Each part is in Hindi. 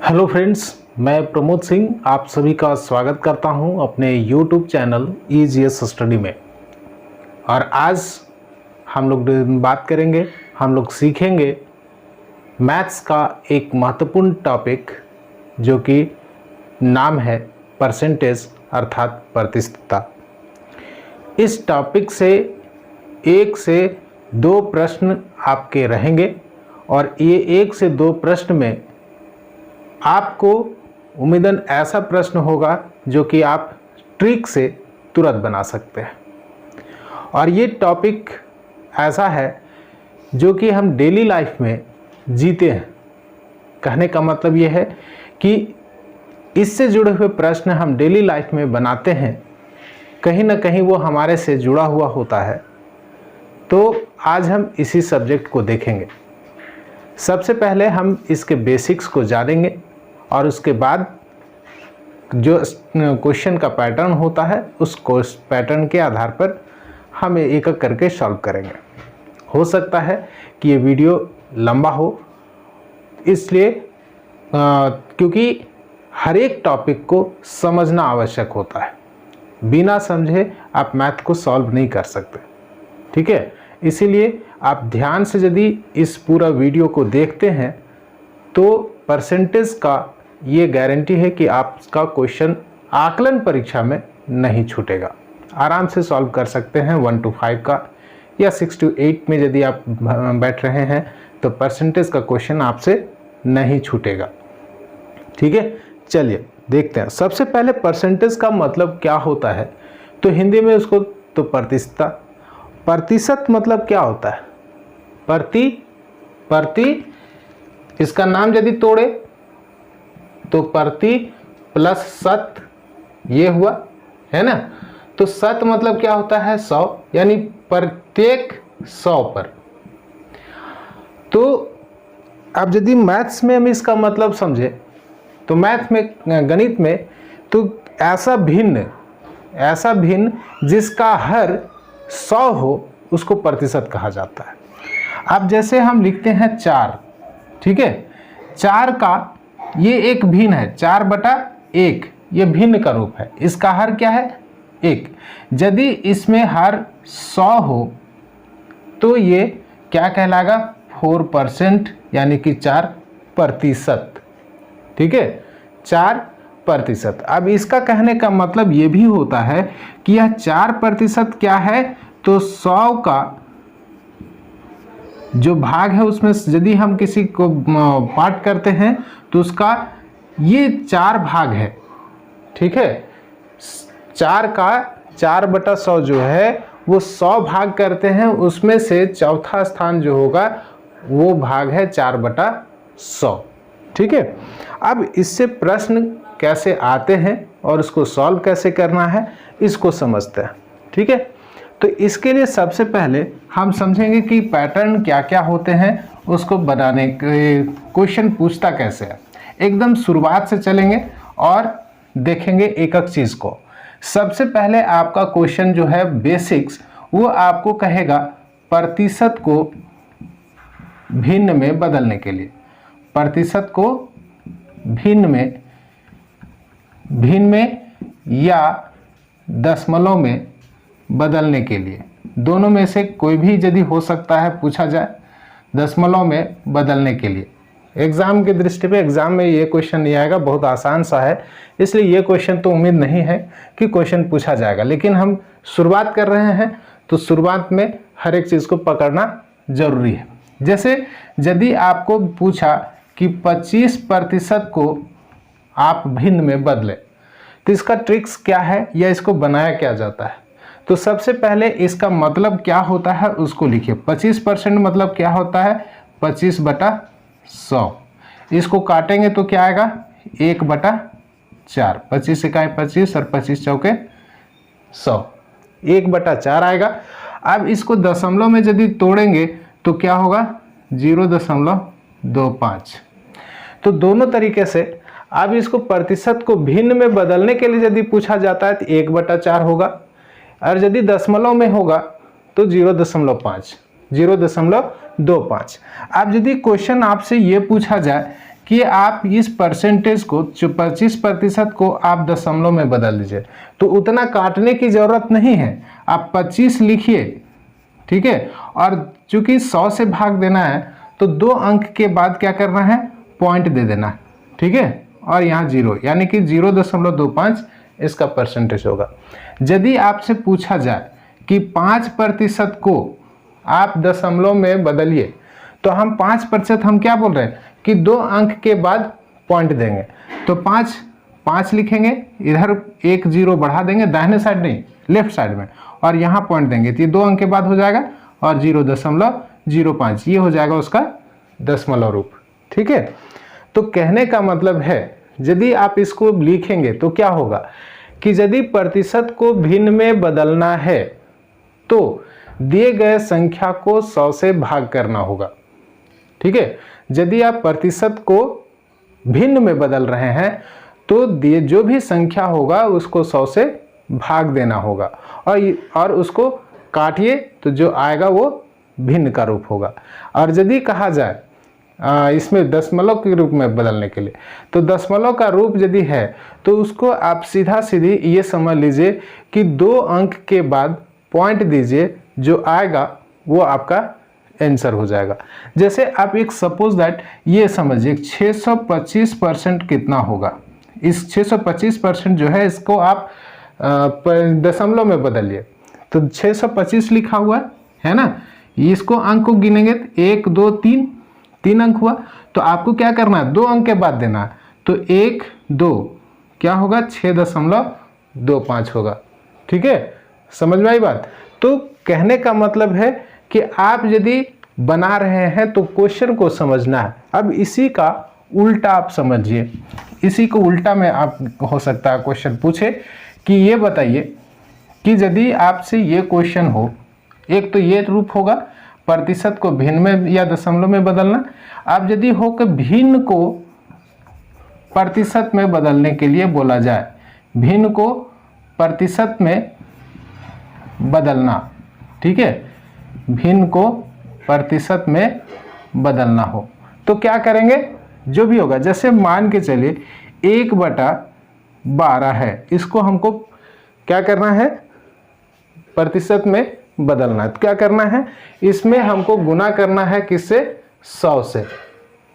हेलो फ्रेंड्स, मैं प्रमोद सिंह आप सभी का स्वागत करता हूं अपने यूट्यूब चैनल ईजीएस स्टडी में। और आज हम लोग बात करेंगे, हम लोग सीखेंगे मैथ्स का एक महत्वपूर्ण टॉपिक जो कि नाम है परसेंटेज अर्थात प्रतिशतता। इस टॉपिक से 1 से 2 प्रश्न आपके रहेंगे और ये 1 से 2 प्रश्न में आपको उम्मीदन ऐसा प्रश्न होगा जो कि आप ट्रिक से तुरंत बना सकते हैं। और ये टॉपिक ऐसा है जो कि हम डेली लाइफ में जीते हैं। कहने का मतलब ये है कि इससे जुड़े हुए प्रश्न हम डेली लाइफ में बनाते हैं, कहीं ना कहीं वो हमारे से जुड़ा हुआ होता है। तो आज हम इसी सब्जेक्ट को देखेंगे। सबसे पहले हम इसके बेसिक्स को जानेंगे और उसके बाद जो क्वेश्चन का पैटर्न होता है उस पैटर्न के आधार पर हम एक एक करके सॉल्व करेंगे। हो सकता है कि ये वीडियो लंबा हो, इसलिए क्योंकि हर एक टॉपिक को समझना आवश्यक होता है। बिना समझे आप मैथ को सॉल्व नहीं कर सकते, ठीक है। इसीलिए आप ध्यान से यदि इस पूरा वीडियो को देखते हैं तो परसेंटेज का ये गारंटी है कि आपका क्वेश्चन आकलन परीक्षा में नहीं छूटेगा। आराम से सॉल्व कर सकते हैं 1 to 5 का या 6 to 8 में यदि आप बैठ रहे हैं तो परसेंटेज का क्वेश्चन आपसे नहीं छूटेगा, ठीक है। चलिए देखते हैं। सबसे पहले परसेंटेज का मतलब क्या होता है, तो हिंदी में उसको तो प्रतिशत मतलब क्या होता है? प्रति इसका नाम यदि तोड़े तो प्रति प्लस शत, ये हुआ है ना। तो शत मतलब क्या होता है? 100, यानी प्रत्येक 100 पर। तो अब यदि मैथ्स में हम इसका मतलब समझे तो मैथ में, गणित में, तो ऐसा भिन्न जिसका हर 100 हो उसको प्रतिशत कहा जाता है। अब जैसे हम लिखते हैं 4, ठीक है। 4 का ये एक भिन्न है, 4/1, ये भिन्न का रूप है। इसका हर क्या है? 1। यदि इसमें हर 100 हो तो ये क्या कहलाएगा? 4%, यानी कि 4%, ठीक है, 4%। अब इसका कहने का मतलब ये भी होता है कि यह 4% क्या है? तो 100 का जो भाग है उसमें यदि हम किसी को पार्ट करते हैं तो उसका ये 4 भाग है, ठीक है। 4 का 4/100 जो है वो 100 भाग करते हैं, उसमें से चौथा स्थान जो होगा वो भाग है 4/100, ठीक है। अब इससे प्रश्न कैसे आते हैं और उसको सॉल्व कैसे करना है इसको समझते हैं, ठीक है। तो इसके लिए सबसे पहले हम समझेंगे कि पैटर्न क्या क्या होते हैं, उसको बनाने के क्वेश्चन पूछता कैसे है। एकदम शुरुआत से चलेंगे और देखेंगे एक एक चीज़ को। सबसे पहले आपका क्वेश्चन जो है बेसिक्स, वो आपको कहेगा प्रतिशत को भिन्न में बदलने के लिए। प्रतिशत को भिन्न में या दशमलव में बदलने के लिए, दोनों में से कोई भी यदि हो सकता है पूछा जाए, दशमलव में बदलने के लिए। एग्ज़ाम की दृष्टि पे एग्ज़ाम में ये क्वेश्चन नहीं आएगा, बहुत आसान सा है, इसलिए ये क्वेश्चन तो उम्मीद नहीं है कि क्वेश्चन पूछा जाएगा। लेकिन हम शुरुआत कर रहे हैं तो शुरुआत में हर एक चीज़ को पकड़ना ज़रूरी है। जैसे यदि आपको पूछा कि 25% को आप भिन्न में बदलें तो इसका ट्रिक्स क्या है या इसको बनाया क्या जाता है। तो सबसे पहले इसका मतलब क्या होता है उसको लिखिए। 25% मतलब क्या होता है? 25/100। इसको काटेंगे तो क्या आएगा? 1/4। 25 इकाई 25 और 25 चौके 100, 1/4 आएगा। अब इसको दशमलव में यदि तोड़ेंगे तो क्या होगा? 0.25। तो दोनों तरीके से अब इसको प्रतिशत को भिन्न में बदलने के लिए यदि पूछा जाता है तो 1/4 होगा, और यदि दशमलव में होगा तो 0.5, 0.25। अब यदि क्वेश्चन आपसे ये पूछा जाए कि आप इस परसेंटेज को जो 25% को आप दशमलव में बदल दीजिए, तो उतना काटने की ज़रूरत नहीं है, आप 25 लिखिए, ठीक है। और चूंकि 100 से भाग देना है तो 2 अंक के बाद क्या करना है, पॉइंट दे देना है, ठीक है। और यहाँ 0 यानी कि 0.25 इसका परसेंटेज होगा। यदि आपसे पूछा जाए कि 5% को आप दशमलव में बदलिए, तो हम 5% हम क्या बोल रहे हैं कि 2 अंक के बाद पॉइंट देंगे, तो 5 लिखेंगे, इधर 1 0 बढ़ा देंगे, दाहिने साइड नहीं लेफ्ट साइड में, और यहाँ पॉइंट देंगे, तो ये 2 अंक के बाद हो जाएगा, और 0.05 ये हो जाएगा उसका दशमलव रूप, ठीक है। तो कहने का मतलब है यदि आप इसको लिखेंगे तो क्या होगा कि यदि प्रतिशत को भिन्न में बदलना है तो दिए गए संख्या को 100 से भाग करना होगा, ठीक है। यदि आप प्रतिशत को भिन्न में बदल रहे हैं तो दिए जो भी संख्या होगा उसको 100 से भाग देना होगा, और उसको काटिए तो जो आएगा वो भिन्न का रूप होगा। और यदि कहा जाए इसमें दशमलव के रूप में बदलने के लिए, तो दशमलव का रूप यदि है तो उसको आप सीधा सीधी ये समझ लीजिए कि 2 अंक के बाद पॉइंट दीजिए, जो आएगा वो आपका आंसर हो जाएगा। जैसे आप एक सपोज दैट ये समझिए 625% कितना होगा, इस 625% जो है इसको आप दशमलव में बदलिए, तो 625 लिखा हुआ है ना, इसको अंक को गिनेंगे 1 2 3 अंक हुआ, तो आपको क्या करना है 2 अंक के बाद देना है, तो 1 2 क्या होगा 6.25 होगा, ठीक है। समझ में आई बात। तो कहने का मतलब है कि आप यदि बना रहे हैं तो क्वेश्चन को समझना है। अब इसी का उल्टा आप समझिए, इसी को उल्टा में आप हो सकता है क्वेश्चन पूछे कि ये बताइए कि यदि आपसे ये क्वेश्चन हो, एक तो ये रूप होगा प्रतिशत को भिन्न में या दशमलव में बदलना, अब यदि हो कि भिन्न को प्रतिशत में बदलने के लिए बोला जाए, भिन्न को प्रतिशत में बदलना, ठीक है, भिन्न को प्रतिशत में बदलना हो तो क्या करेंगे, जो भी होगा, जैसे मान के चलिए 1/12 है, इसको हमको क्या करना है प्रतिशत में बदलना है, तो क्या करना है, इसमें हमको गुना करना है किससे, 100 से।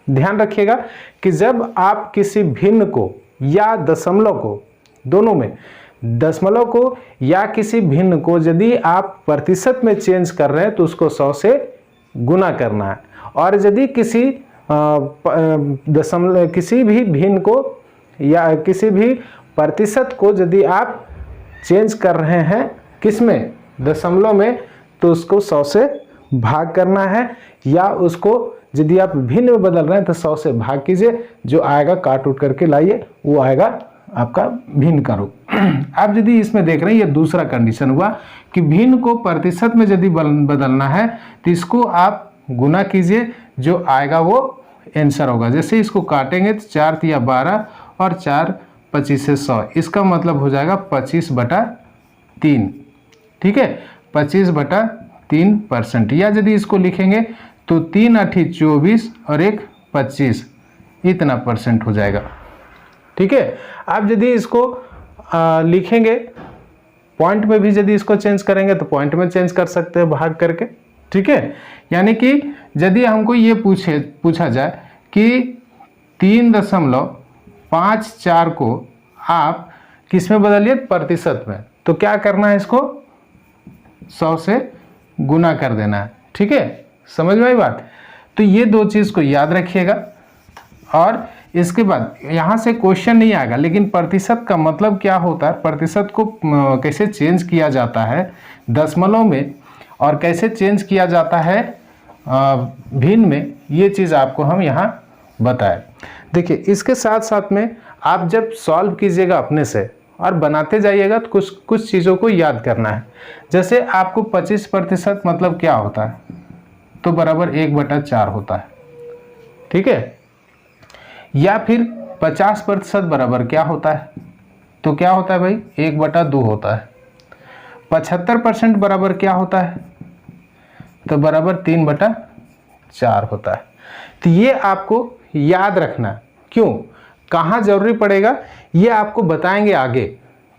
ध्यान रखिएगा कि जब आप किसी भिन्न को या दशमलव को, दोनों में दशमलव को या किसी भिन्न को यदि आप प्रतिशत में चेंज कर रहे हैं तो उसको 100 से गुना करना है, और यदि किसी दशमलव किसी भी भिन्न को या किसी भी प्रतिशत को यदि आप चेंज कर रहे हैं किसमें, दशमलव में, तो उसको 100 से भाग करना है, या उसको यदि आप भिन्न में बदल रहे हैं तो 100 से भाग कीजिए, जो आएगा काट उठ करके लाइए, वो आएगा आपका भिन्न का रूप। आप यदि इसमें देख रहे हैं, ये दूसरा कंडीशन हुआ कि भिन्न को प्रतिशत में यदि बदलना है तो इसको आप गुना कीजिए, जो आएगा वो आंसर होगा। जैसे इसको काटेंगे तो 4 तिया 12 और 4 25 से 100, इसका मतलब हो जाएगा 25/3, ठीक है, 25/3%। या यदि इसको लिखेंगे तो 3 8 24 और 1 25, इतना परसेंट हो जाएगा, ठीक है। आप यदि इसको लिखेंगे पॉइंट में भी, यदि इसको चेंज करेंगे तो पॉइंट में चेंज कर सकते हैं भाग करके, ठीक है। यानी कि यदि हमको ये पूछा जाए कि 3.54 को आप किस में बदलिए, प्रतिशत में, तो क्या करना है, इसको 100 से गुना कर देना है, ठीक है। समझ में आई बात। तो ये 2 चीज़ को याद रखिएगा, और इसके बाद यहाँ से क्वेश्चन नहीं आएगा, लेकिन प्रतिशत का मतलब क्या होता है, प्रतिशत को कैसे चेंज किया जाता है दशमलव में, और कैसे चेंज किया जाता है भिन्न में, ये चीज़ आपको हम यहाँ बताएं। देखिए, इसके साथ साथ में आप जब सॉल्व कीजिएगा अपने से और बनाते जाइएगा तो कुछ चीज़ों को याद करना है। जैसे आपको 25% मतलब क्या होता है, तो बराबर 1/4 होता है, ठीक है। या फिर 50% बराबर क्या होता है, तो क्या होता है भाई, 1/2 होता है। 75% बराबर क्या होता है, तो बराबर 3/4 होता है। तो ये आपको याद रखना। क्यों, कहाँ ज़रूरी पड़ेगा ये आपको बताएंगे आगे,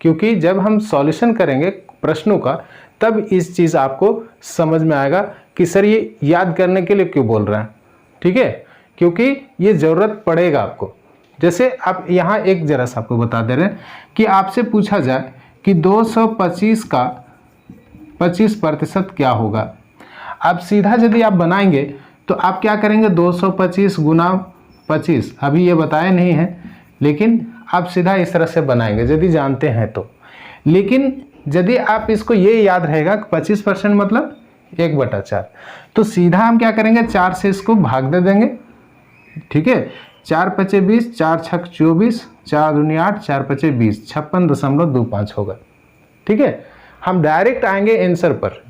क्योंकि जब हम सॉल्यूशन करेंगे प्रश्नों का तब इस चीज़ आपको समझ में आएगा कि सर ये याद करने के लिए क्यों बोल रहे हैं। ठीक है, क्योंकि ये ज़रूरत पड़ेगा आपको। जैसे आप यहाँ एक जरा सा आपको बता दे रहे हैं कि आपसे पूछा जाए कि 225 का 25% क्या होगा। अब सीधा यदि आप बनाएंगे तो आप क्या करेंगे, 225 गुना 25, अभी ये बताया नहीं है लेकिन आप सीधा इस तरह से बनाएंगे यदि जानते हैं तो। लेकिन यदि आप इसको ये याद रहेगा 25% मतलब 1/4, तो सीधा हम क्या करेंगे, 4 से इसको भाग दे देंगे। ठीक है, 4 पचे 20, 4 छक 24, 4 दूनी 8, 4 पचे 20, 56.25 होगा। ठीक है, हम डायरेक्ट आएंगे आंसर पर।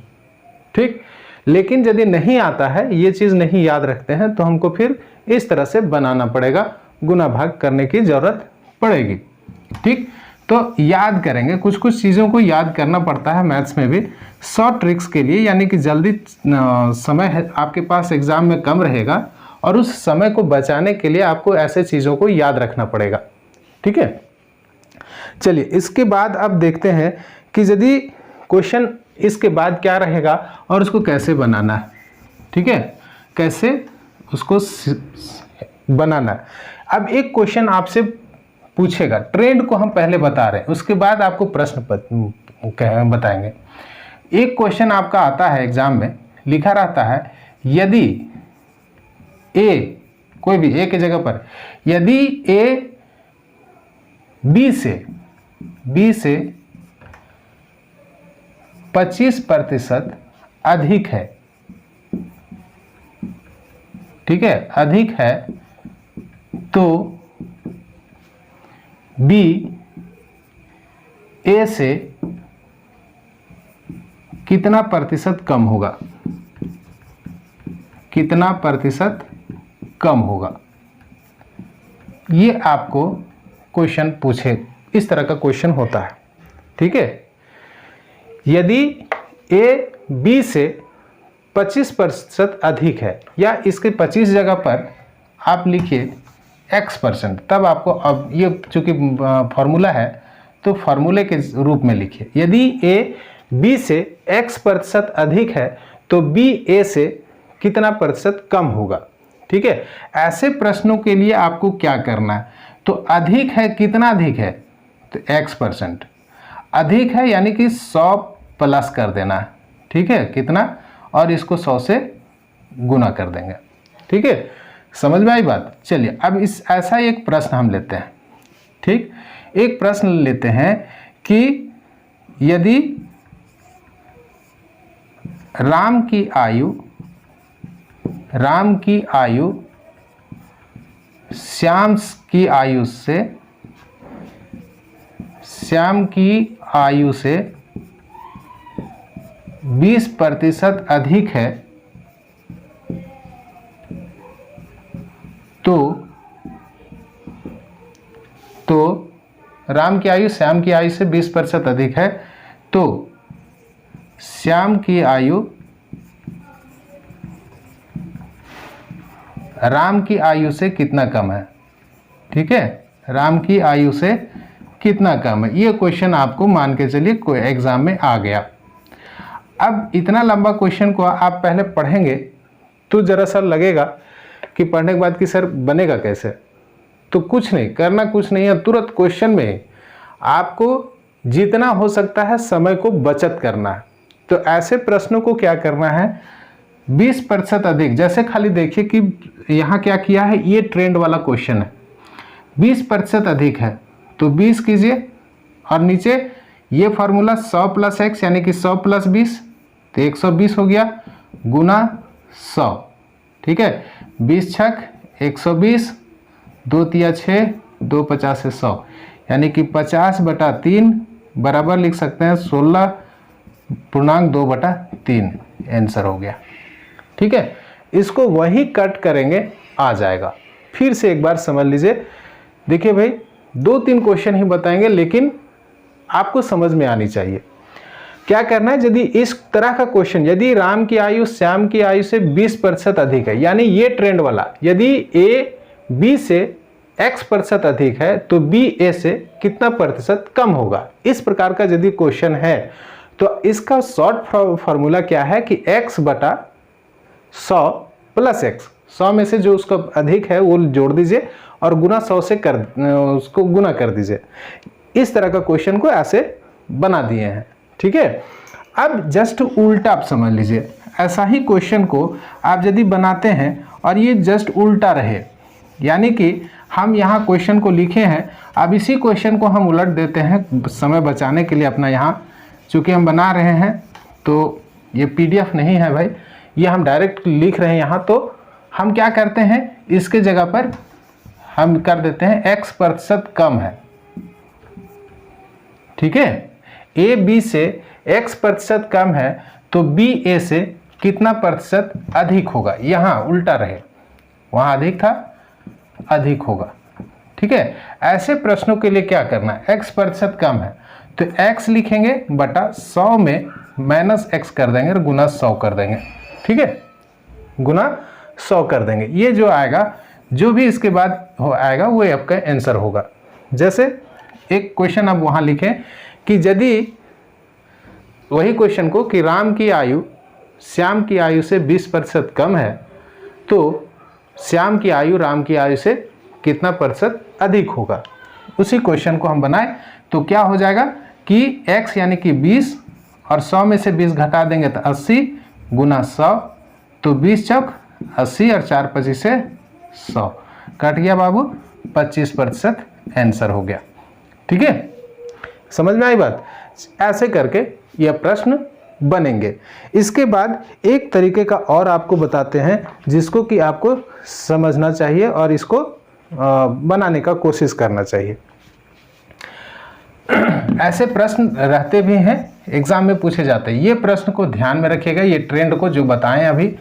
ठीक, लेकिन यदि नहीं आता है, ये चीज़ नहीं याद रखते हैं, तो हमको फिर इस तरह से बनाना पड़ेगा, गुना भाग करने की ज़रूरत पड़ेगी। ठीक, तो याद करेंगे, कुछ कुछ चीज़ों को याद करना पड़ता है मैथ्स में भी, शॉर्ट ट्रिक्स के लिए, यानी कि जल्दी समय है आपके पास एग्ज़ाम में कम रहेगा और उस समय को बचाने के लिए आपको ऐसे चीज़ों को याद रखना पड़ेगा। ठीक है, चलिए इसके बाद अब देखते हैं कि यदि क्वेश्चन इसके बाद क्या रहेगा और उसको कैसे बनाना है। ठीक है, कैसे उसको बनाना है। अब एक क्वेश्चन आपसे पूछेगा, ट्रेंड को हम पहले बता रहे हैं, उसके बाद आपको प्रश्न बताएंगे। एक क्वेश्चन आपका आता है एग्जाम में, लिखा रहता है यदि ए, कोई भी ए की जगह पर, यदि ए बी से 25% अधिक है, ठीक है, अधिक है, तो बी ए से कितना प्रतिशत कम होगा, कितना प्रतिशत कम होगा। ये आपको क्वेश्चन पूछे, इस तरह का क्वेश्चन होता है। ठीक है, यदि ए बी से 25% अधिक है, या इसके 25 जगह पर आप लिखिए x%, तब आपको, अब ये चूंकि फॉर्मूला है तो फॉर्मूले के रूप में लिखिए। यदि a b से x% अधिक है तो b a से कितना प्रतिशत कम होगा। ठीक है, ऐसे प्रश्नों के लिए आपको क्या करना है, तो अधिक है, कितना अधिक है, तो x%, अधिक है यानी कि 100 प्लस कर देना है। ठीक है, कितना, और इसको 100 से गुना कर देंगे। ठीक है, समझ में आई बात। चलिए अब इस ऐसा एक प्रश्न हम लेते हैं। ठीक, एक प्रश्न लेते हैं कि यदि राम की आयु श्याम की आयु से 20% अधिक है, तो राम की आयु श्याम की आयु से 20% अधिक है, तो श्याम की आयु राम की आयु से कितना कम है। ठीक है, राम की आयु से कितना कम है। ये क्वेश्चन आपको मान के चलिए कोई एग्जाम में आ गया। अब इतना लंबा क्वेश्चन को आप पहले पढ़ेंगे तो जरा सा लगेगा कि पढ़ने के बाद कि सर बनेगा कैसे, तो कुछ नहीं करना, कुछ नहीं है, तुरंत क्वेश्चन में आपको जितना हो सकता है समय को बचत करना है। तो ऐसे प्रश्नों को क्या करना है, 20% अधिक, जैसे खाली देखिए कि यहाँ क्या किया है, ये ट्रेंड वाला क्वेश्चन है, 20% अधिक है तो 20 कीजिए, और नीचे ये फार्मूला 100 + x यानी कि 100 + 20 तो 120 हो गया, गुना 100। ठीक है, 20 छक 120, 2 तिया 6, 2 50 से 100, यानी कि 50/3 बराबर लिख सकते हैं 16.2/3 आंसर हो गया। ठीक है, इसको वही कट करेंगे, आ जाएगा। फिर से एक बार समझ लीजिए। देखिए भाई, 2-3 क्वेश्चन ही बताएंगे लेकिन आपको समझ में आनी चाहिए। क्या करना है, यदि इस तरह का क्वेश्चन, यदि राम की आयु श्याम की आयु से 20% अधिक है, यानी ये ट्रेंड वाला, यदि ए b से x प्रतिशत अधिक है तो b a से कितना प्रतिशत कम होगा। इस प्रकार का यदि क्वेश्चन है तो इसका शॉर्ट फॉर्मूला क्या है कि x बटा 100 प्लस x, 100 में से जो उसका अधिक है वो जोड़ दीजिए और गुना 100 से उसको गुना कर दीजिए। इस तरह का क्वेश्चन को ऐसे बना दिए हैं। ठीक है, अब जस्ट उल्टा आप समझ लीजिए, ऐसा ही क्वेश्चन को आप यदि बनाते हैं और ये जस्ट उल्टा रहे, यानी कि हम यहाँ क्वेश्चन को लिखे हैं, अब इसी क्वेश्चन को हम उलट देते हैं समय बचाने के लिए अपना। यहाँ चूँकि हम बना रहे हैं तो ये PDF नहीं है भाई, ये हम डायरेक्ट लिख रहे हैं यहाँ, तो हम क्या करते हैं इसके जगह पर हम कर देते हैं x प्रतिशत कम है। ठीक है, a b से x प्रतिशत कम है तो b a से कितना प्रतिशत अधिक होगा। यहाँ उल्टा रहे, वहाँ अधिक था, अधिक होगा। ठीक है, ऐसे प्रश्नों के लिए क्या करना है, x प्रतिशत कम है तो x लिखेंगे बटा 100 में माइनस x कर देंगे और गुना 100 कर देंगे। ठीक है, गुना 100 कर देंगे। ये जो आएगा, जो भी इसके बाद आएगा वो आपका आंसर होगा। जैसे एक क्वेश्चन आप वहाँ लिखें कि यदि वही क्वेश्चन को कि राम की आयु श्याम की आयु से 20% कम है तो श्याम की आयु राम की आयु से कितना प्रतिशत अधिक होगा। उसी क्वेश्चन को हम बनाए तो क्या हो जाएगा कि x यानी कि 20 और 100 में से 20 घटा देंगे तो 80 गुना 100, तो 20 चौक 80 और 4 25 से 100 कट गया बाबू, 25% आंसर हो गया। ठीक है, समझ में आई बात। ऐसे करके यह प्रश्न बनेंगे। इसके बाद एक तरीके का और आपको बताते हैं जिसको कि आपको समझना चाहिए और इसको बनाने का कोशिश करना चाहिए। ऐसे प्रश्न रहते भी हैं, एग्जाम में पूछे जाते हैं। ये प्रश्न को ध्यान में रखिएगा, ये ट्रेंड को जो बताएं अभी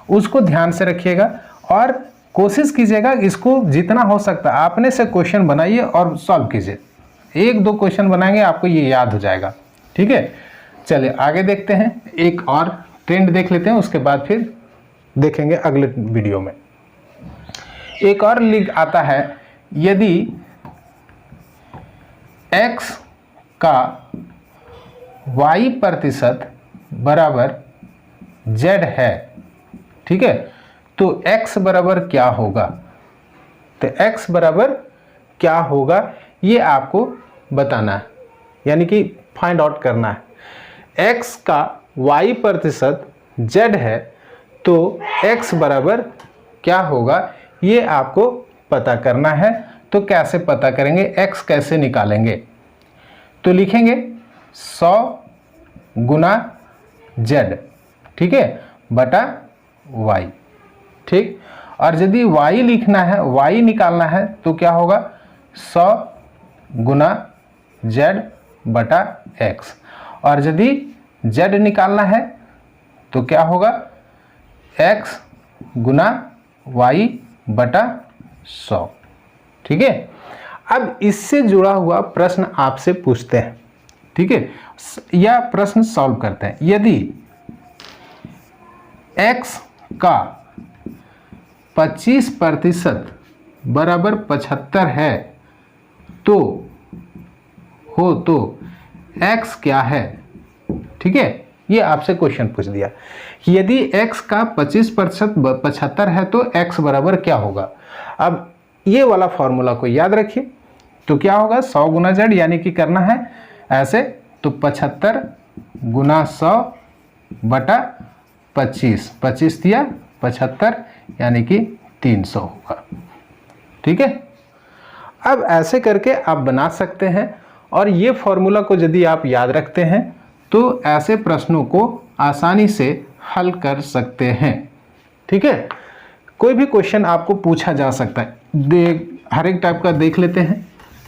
उसको ध्यान से रखिएगा और कोशिश कीजिएगा इसको जितना हो सकता है अपने से क्वेश्चन बनाइए और सॉल्व कीजिए। 1-2 क्वेश्चन बनाएंगे आपको ये याद हो जाएगा। ठीक है, चलिए आगे देखते हैं, एक और ट्रेंड देख लेते हैं, उसके बाद फिर देखेंगे अगले वीडियो में। एक और लिंक आता है, यदि x का y प्रतिशत बराबर z है, ठीक है, तो x बराबर क्या होगा। तो x बराबर क्या होगा ये आपको बताना है, यानी कि फाइंड आउट करना है। x का y प्रतिशत z है तो x बराबर क्या होगा ये आपको पता करना है। तो कैसे पता करेंगे, x कैसे निकालेंगे, तो लिखेंगे 100 गुना z, ठीक है, बटा y। ठीक, और यदि y लिखना है, y निकालना है तो क्या होगा 100 गुना z बटा x, और यदि z निकालना है तो क्या होगा x गुना y बटा 100। ठीक है, अब इससे जुड़ा हुआ प्रश्न आपसे पूछते हैं। ठीक है, यह प्रश्न सॉल्व करते हैं। यदि x का 25% बराबर 75 है तो x क्या है। ठीक है, ये आपसे क्वेश्चन पूछ दिया कि यदि x का 25% 75 है तो x बराबर क्या होगा। अब ये वाला फॉर्मूला को याद रखिए, तो क्या होगा 100 गुना z, यानी कि करना है ऐसे, तो 75 गुना 100 बटा 25, 25 दिया 75 यानी कि 300 होगा। ठीक है, अब ऐसे करके आप बना सकते हैं और ये फॉर्मूला को यदि आप याद रखते हैं तो ऐसे प्रश्नों को आसानी से हल कर सकते हैं। ठीक है, कोई भी क्वेश्चन आपको पूछा जा सकता है, हर एक टाइप का देख लेते हैं।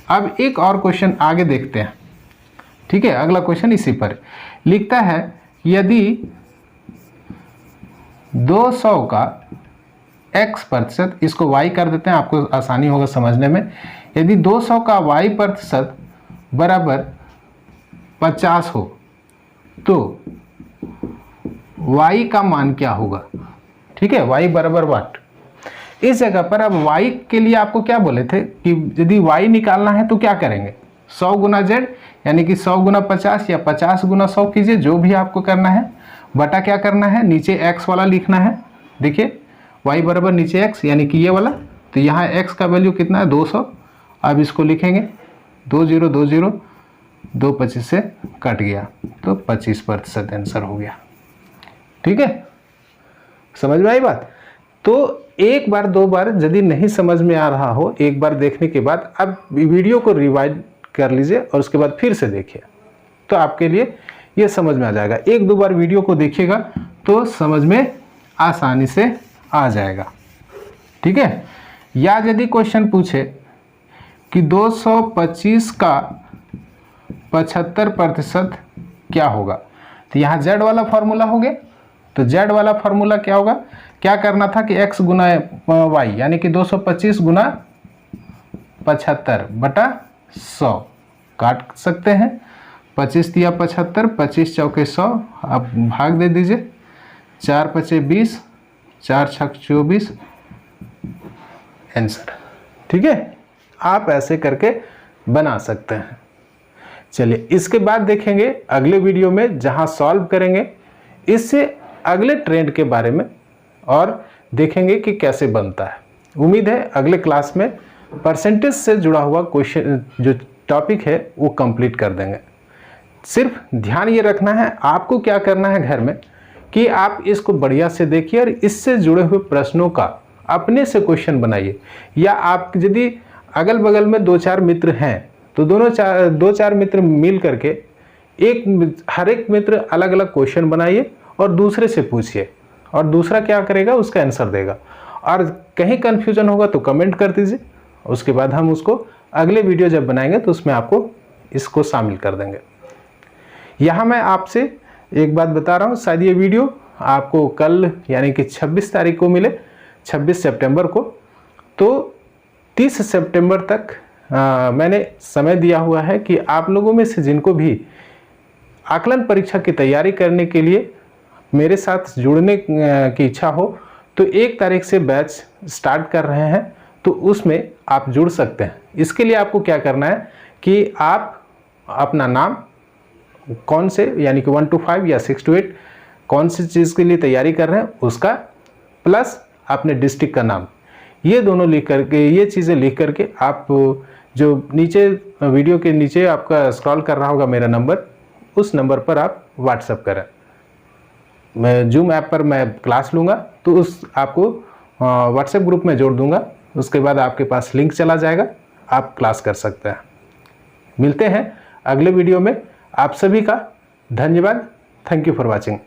अब एक और क्वेश्चन आगे देखते हैं। ठीक है, अगला क्वेश्चन इसी पर लिखता है, यदि 200 का x प्रतिशत, इसको y कर देते हैं आपको आसानी होगा समझने में। यदि 200 का y प्रतिशत बराबर 50 हो तो y का मान क्या होगा। ठीक है, y बराबर वाट, इस जगह पर अब y के लिए आपको क्या बोले थे कि यदि y निकालना है तो क्या करेंगे, 100 गुना z यानी कि 100 गुना 50 या 50 गुना 100 कीजिए, जो भी आपको करना है, बटा क्या करना है, नीचे x वाला लिखना है। देखिए y बराबर नीचे x यानी कि ये वाला, तो यहाँ x का वैल्यू कितना है 200। अब इसको लिखेंगे 2020, 2 25 से कट गया तो 25% आंसर हो गया। ठीक है, समझ में आई बात। तो एक बार दो बार यदि नहीं समझ में आ रहा हो, एक बार देखने के बाद अब वीडियो को रिवाइंड कर लीजिए और उसके बाद फिर से देखिए, तो आपके लिए ये समझ में आ जाएगा। एक दो बार वीडियो को देखिएगा तो समझ में आसानी से आ जाएगा। ठीक है, या यदि क्वेश्चन पूछे कि 225 का 75% क्या होगा, तो यहाँ z वाला फॉर्मूला हो गया। तो z वाला फॉर्मूला क्या होगा, क्या करना था कि x गुना y यानी कि 225 गुना 75 बटा 100 काट सकते हैं। 25 दिया 75, 25 चौके 100, आप भाग दे दीजिए, 4 पचे 20, 4 छक 24 आंसर। ठीक है, आप ऐसे करके बना सकते हैं। चलिए इसके बाद देखेंगे अगले वीडियो में, जहां सॉल्व करेंगे इससे अगले ट्रेंड के बारे में और देखेंगे कि कैसे बनता है। उम्मीद है अगले क्लास में परसेंटेज से जुड़ा हुआ क्वेश्चन जो टॉपिक है वो कंप्लीट कर देंगे। सिर्फ ध्यान ये रखना है, आपको क्या करना है घर में कि आप इसको बढ़िया से देखिए और इससे जुड़े हुए प्रश्नों का अपने से क्वेश्चन बनाइए। या आप यदि अगल बगल में 2-4 मित्र हैं तो दो चार मित्र मिल करके हर एक मित्र अलग अलग क्वेश्चन बनाइए और दूसरे से पूछिए, और दूसरा क्या करेगा उसका आंसर देगा। और कहीं कन्फ्यूजन होगा तो कमेंट कर दीजिए, उसके बाद हम उसको अगले वीडियो जब बनाएंगे तो उसमें आपको इसको शामिल कर देंगे। यहाँ मैं आपसे एक बात बता रहा हूँ, शायद ये वीडियो आपको कल यानी कि 26 तारीख को मिले, 26 सितंबर को। तो 30 सितंबर तक मैंने समय दिया हुआ है कि आप लोगों में से जिनको भी आकलन परीक्षा की तैयारी करने के लिए मेरे साथ जुड़ने की इच्छा हो तो 1 तारीख से बैच स्टार्ट कर रहे हैं, तो उसमें आप जुड़ सकते हैं। इसके लिए आपको क्या करना है कि आप अपना नाम कौन से यानी कि 1 to 5 या 6 to 8 कौन सी चीज़ के लिए तैयारी कर रहे हैं उसका, प्लस अपने डिस्ट्रिक्ट का नाम, ये दोनों लिख करके, ये चीज़ें लिख करके आप जो नीचे वीडियो के नीचे आपका स्क्रॉल कर रहा होगा मेरा नंबर, उस नंबर पर आप व्हाट्सएप करें। मैं जूम ऐप पर मैं क्लास लूँगा तो उस आपको व्हाट्सएप ग्रुप में जोड़ दूँगा, उसके बाद आपके पास लिंक चला जाएगा, आप क्लास कर सकते हैं। मिलते हैं अगले वीडियो में। आप सभी का धन्यवाद। Thank you for watching.